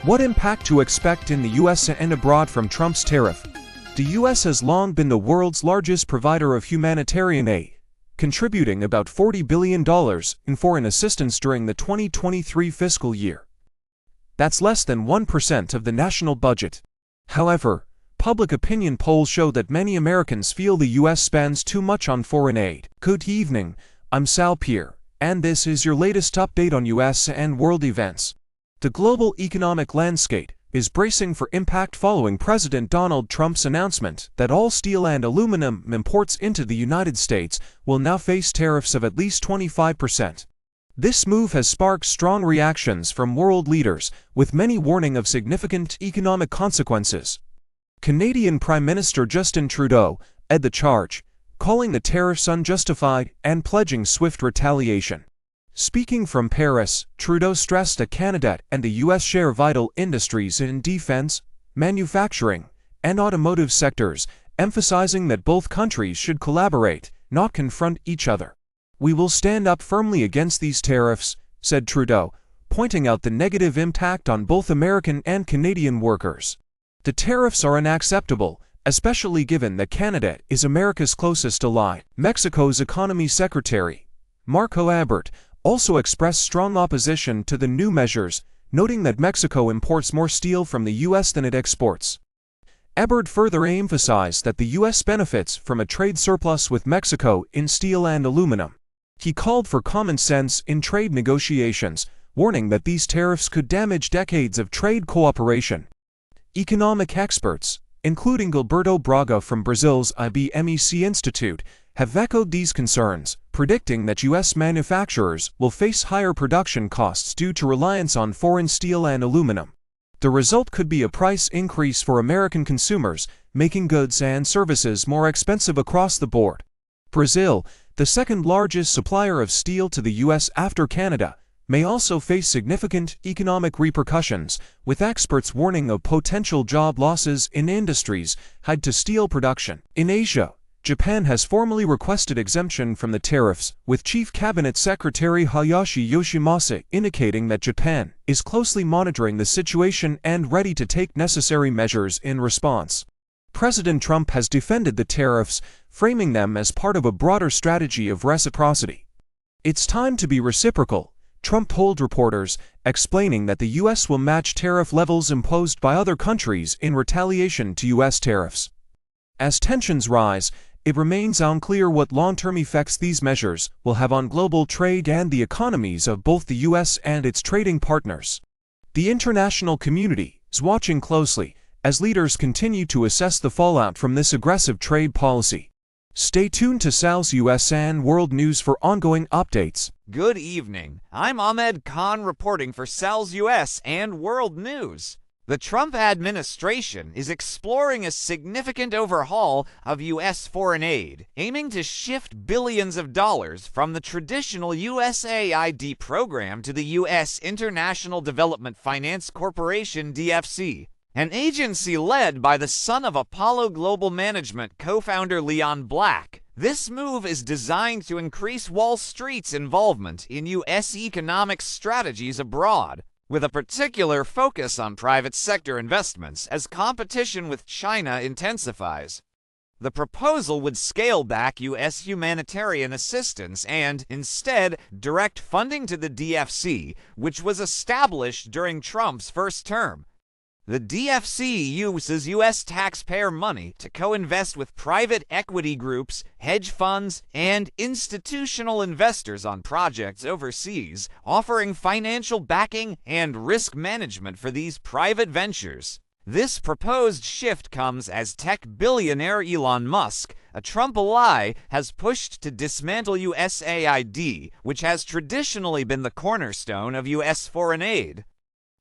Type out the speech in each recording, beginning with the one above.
What impact to expect in the US and abroad from Trump's tariff? The US has long been the world's largest provider of humanitarian aid, contributing about $40 billion in foreign assistance during the 2023 fiscal year. That's less than 1% of the national budget. However, public opinion polls show that many Americans feel the US spends too much on foreign aid. Good evening, I'm Sal Pierre, and this is your latest update on US and world events. The global economic landscape is bracing for impact following President Donald Trump's announcement that all steel and aluminum imports into the United States will now face tariffs of at least 25%. This move has sparked strong reactions from world leaders, with many warning of significant economic consequences. Canadian Prime Minister Justin Trudeau led the charge, calling the tariffs unjustified and pledging swift retaliation. Speaking from Paris, Trudeau stressed that Canada and the US share vital industries in defense, manufacturing, and automotive sectors, emphasizing that both countries should collaborate, not confront each other. "We will stand up firmly against these tariffs," said Trudeau, pointing out the negative impact on both American and Canadian workers. The tariffs are unacceptable, especially given that Canada is America's closest ally. Mexico's Economy Secretary, Marco Ebrard, also expressed strong opposition to the new measures, noting that Mexico imports more steel from the US than it exports. Ebrard further emphasized that the US benefits from a trade surplus with Mexico in steel and aluminum. He called for common sense in trade negotiations, warning that these tariffs could damage decades of trade cooperation. Economic experts, including Gilberto Braga from Brazil's IBMEC Institute, have echoed these concerns, predicting that US manufacturers will face higher production costs due to reliance on foreign steel and aluminum. The result could be a price increase for American consumers, making goods and services more expensive across the board. Brazil, the second largest supplier of steel to the US after Canada, may also face significant economic repercussions, with experts warning of potential job losses in industries tied to steel production. In Asia, Japan has formally requested exemption from the tariffs, with Chief Cabinet Secretary Hayashi Yoshimasa indicating that Japan is closely monitoring the situation and ready to take necessary measures in response. President Trump has defended the tariffs, framing them as part of a broader strategy of reciprocity. "It's time to be reciprocal," Trump told reporters, explaining that the US will match tariff levels imposed by other countries in retaliation to US tariffs. As tensions rise, it remains unclear what long-term effects these measures will have on global trade and the economies of both the US and its trading partners. The international community is watching closely as leaders continue to assess the fallout from this aggressive trade policy. Stay tuned to Sal's US and World News for ongoing updates. Good evening. I'm Ahmed Khan reporting for Sal's US and World News. The Trump administration is exploring a significant overhaul of U.S. foreign aid, aiming to shift billions of dollars from the traditional USAID program to the U.S. International Development Finance Corporation (DFC), an agency led by the son of Apollo Global Management co-founder Leon Black. This move is designed to increase Wall Street's involvement in U.S. economic strategies abroad, with a particular focus on private sector investments as competition with China intensifies. The proposal would scale back U.S. humanitarian assistance and, instead, direct funding to the DFC, which was established during Trump's first term. The DFC uses U.S. taxpayer money to co-invest with private equity groups, hedge funds, and institutional investors on projects overseas, offering financial backing and risk management for these private ventures. This proposed shift comes as tech billionaire Elon Musk, a Trump ally, has pushed to dismantle USAID, which has traditionally been the cornerstone of U.S. foreign aid.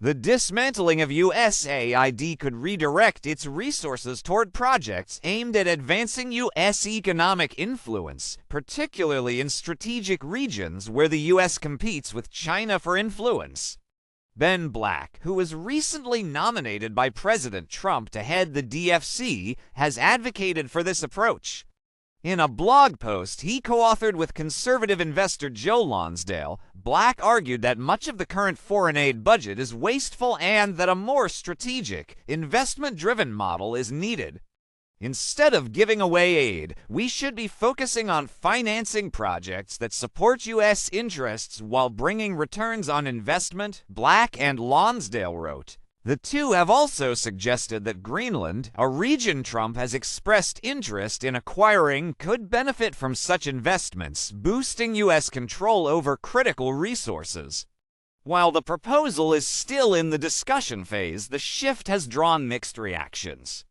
The dismantling of USAID could redirect its resources toward projects aimed at advancing U.S. economic influence, particularly in strategic regions where the U.S. competes with China for influence. Ben Black, who was recently nominated by President Trump to head the DFC, has advocated for this approach. In a blog post he co-authored with conservative investor Joe Lonsdale, Black argued that much of the current foreign aid budget is wasteful and that a more strategic, investment-driven model is needed. Instead of giving away aid, we should be focusing on financing projects that support U.S. interests while bringing returns on investment, Black and Lonsdale wrote. The two have also suggested that Greenland, a region Trump has expressed interest in acquiring, could benefit from such investments, boosting U.S. control over critical resources. While the proposal is still in the discussion phase, the shift has drawn mixed reactions.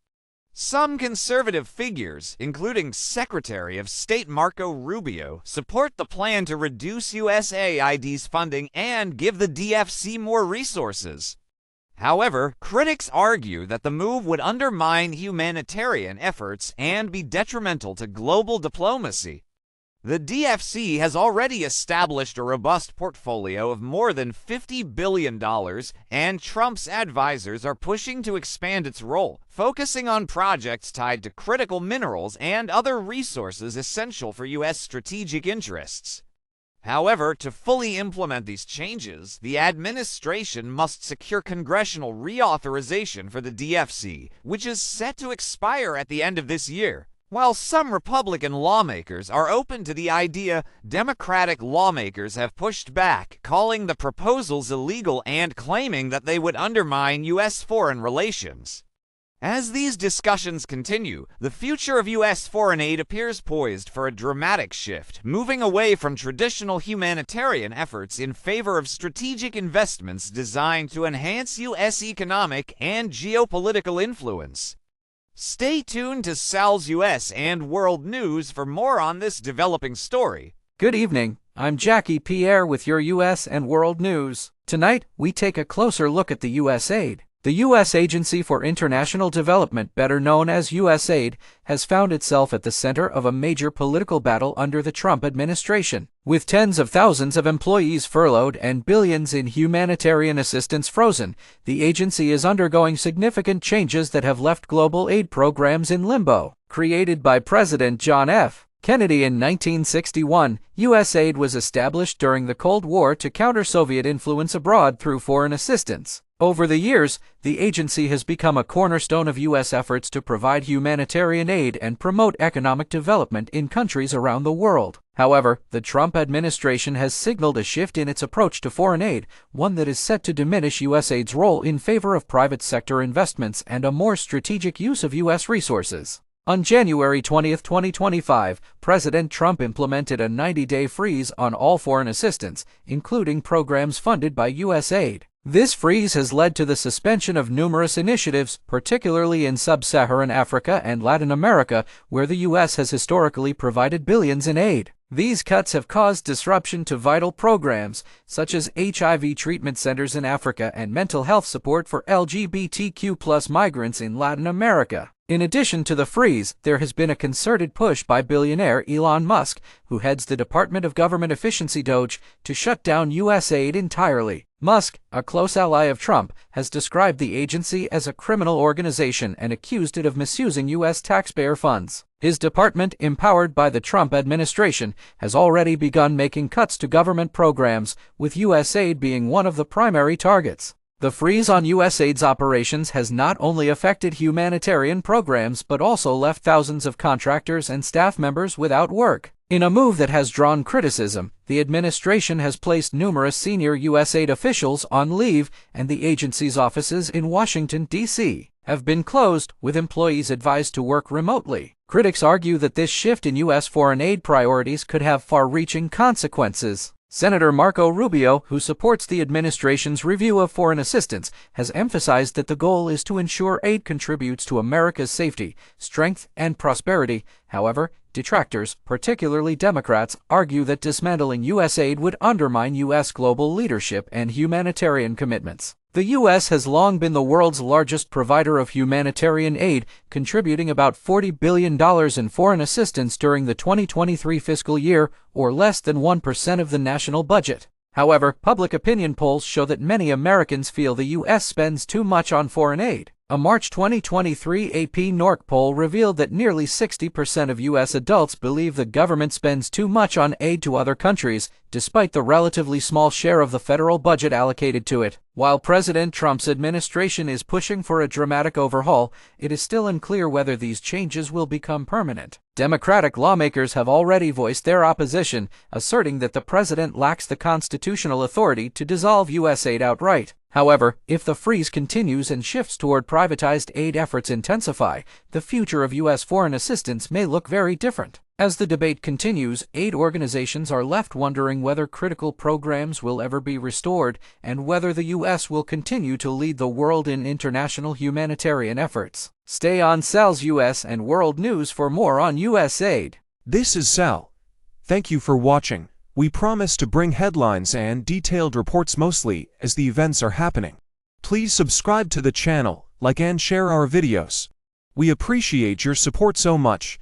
Some conservative figures, including Secretary of State Marco Rubio, support the plan to reduce USAID's funding and give the DFC more resources. However, critics argue that the move would undermine humanitarian efforts and be detrimental to global diplomacy. The DFC has already established a robust portfolio of more than $50 billion, and Trump's advisors are pushing to expand its role, focusing on projects tied to critical minerals and other resources essential for U.S. strategic interests. However, to fully implement these changes, the administration must secure congressional reauthorization for the DFC, which is set to expire at the end of this year. While some Republican lawmakers are open to the idea, Democratic lawmakers have pushed back, calling the proposals illegal and claiming that they would undermine U.S. foreign relations. As these discussions continue, the future of U.S. foreign aid appears poised for a dramatic shift, moving away from traditional humanitarian efforts in favor of strategic investments designed to enhance U.S. economic and geopolitical influence. Stay tuned to Sal's U.S. and World News for more on this developing story. Good evening, I'm Jackie Pierre with your U.S. and World News. Tonight, we take a closer look at the USAID. The U.S. Agency for International Development, better known as USAID, has found itself at the center of a major political battle under the Trump administration. With tens of thousands of employees furloughed and billions in humanitarian assistance frozen, the agency is undergoing significant changes that have left global aid programs in limbo. Created by President John F. Kennedy in 1961, USAID was established during the Cold War to counter Soviet influence abroad through foreign assistance. Over the years, the agency has become a cornerstone of U.S. efforts to provide humanitarian aid and promote economic development in countries around the world. However, the Trump administration has signaled a shift in its approach to foreign aid, one that is set to diminish USAID's role in favor of private sector investments and a more strategic use of U.S. resources. On January 20, 2025, President Trump implemented a 90-day freeze on all foreign assistance, including programs funded by USAID. This freeze has led to the suspension of numerous initiatives, particularly in sub-Saharan Africa and Latin America, where the U.S. has historically provided billions in aid. These cuts have caused disruption to vital programs, such as HIV treatment centers in Africa and mental health support for LGBTQ+ migrants in Latin America. In addition to the freeze, there has been a concerted push by billionaire Elon Musk, who heads the Department of Government Efficiency DOGE, to shut down USAID entirely. Musk, a close ally of Trump, has described the agency as a criminal organization and accused it of misusing U.S. taxpayer funds. His department, empowered by the Trump administration, has already begun making cuts to government programs, with USAID being one of the primary targets. The freeze on USAID's operations has not only affected humanitarian programs but also left thousands of contractors and staff members without work. In a move that has drawn criticism, the administration has placed numerous senior USAID officials on leave, and the agency's offices in Washington, D.C., have been closed, with employees advised to work remotely. Critics argue that this shift in U.S. foreign aid priorities could have far-reaching consequences. Senator Marco Rubio, who supports the administration's review of foreign assistance, has emphasized that the goal is to ensure aid contributes to America's safety, strength, and prosperity. However, detractors, particularly Democrats, argue that dismantling USAID would undermine U.S. global leadership and humanitarian commitments. The U.S. has long been the world's largest provider of humanitarian aid, contributing about $40 billion in foreign assistance during the 2023 fiscal year, or less than 1% of the national budget. However, public opinion polls show that many Americans feel the U.S. spends too much on foreign aid. A March 2023 AP NORC poll revealed that nearly 60% of U.S. adults believe the government spends too much on aid to other countries, despite the relatively small share of the federal budget allocated to it. While President Trump's administration is pushing for a dramatic overhaul, it is still unclear whether these changes will become permanent. Democratic lawmakers have already voiced their opposition, asserting that the president lacks the constitutional authority to dissolve USAID outright. However, if the freeze continues and shifts toward privatized aid efforts intensify, the future of U.S. foreign assistance may look very different. As the debate continues, aid organizations are left wondering whether critical programs will ever be restored and whether the U.S. will continue to lead the world in international humanitarian efforts. Stay on Sal's U.S. and World News for more on USAID. This is Sal. Thank you for watching. We promise to bring headlines and detailed reports mostly as the events are happening. Please subscribe to the channel, like and share our videos. We appreciate your support so much.